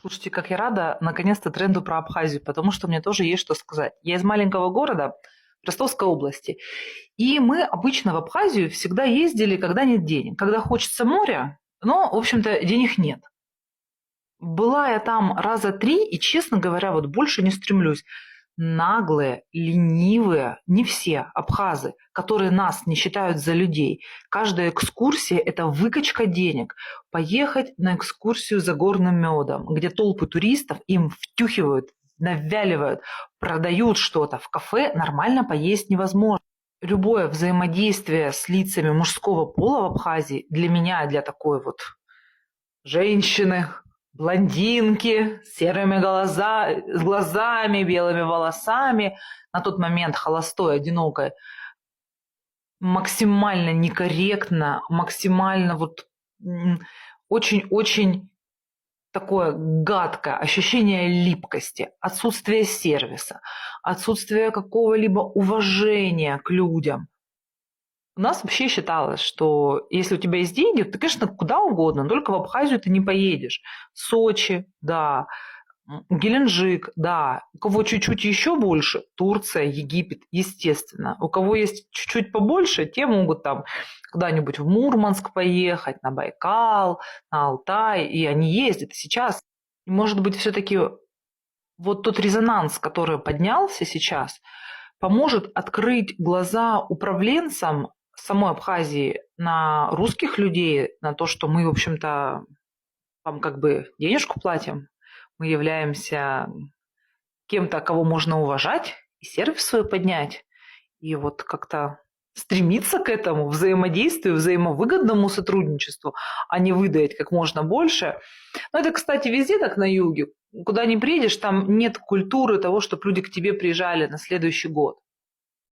Слушайте, как я рада наконец-то тренду про Абхазию, потому что мне тоже есть что сказать. Я из маленького города Ростовской области, и мы обычно в Абхазию всегда ездили, когда нет денег, когда хочется моря, но, в общем-то, денег нет. Была я там раза 3, и, честно говоря, вот больше не стремлюсь. Наглые, ленивые, не все абхазы, которые нас не считают за людей. Каждая экскурсия – это выкачка денег. Поехать на экскурсию за горным медом, где толпы туристов им втюхивают, навяливают, продают что-то. В кафе нормально поесть невозможно. Любое взаимодействие с лицами мужского пола в Абхазии для меня, для такой вот женщины, блондинки с серыми с глазами, белыми волосами, на тот момент холостой, одинокой, максимально некорректно, максимально вот очень-очень такое гадкое ощущение липкости, отсутствие сервиса, отсутствие какого-либо уважения к людям. У нас вообще считалось, что если у тебя есть деньги, ты, конечно, куда угодно, но только в Абхазию ты не поедешь. Сочи, да, Геленджик, да. У кого чуть-чуть еще больше, Турция, Египет, естественно. У кого есть чуть-чуть побольше, те могут там куда-нибудь в Мурманск поехать, на Байкал, на Алтай, и они ездят сейчас. И, может быть, все-таки вот тот резонанс, который поднялся сейчас, поможет открыть глаза управленцам самой Абхазии на русских людей, на то, что мы, в общем-то, вам как бы денежку платим, мы являемся кем-то, кого можно уважать, и сервис свой поднять, и вот как-то стремиться к этому взаимодействию, взаимовыгодному сотрудничеству, а не выдать как можно больше. Но это, кстати, везде так на юге. Куда ни приедешь, там нет культуры того, чтобы люди к тебе приезжали на следующий год.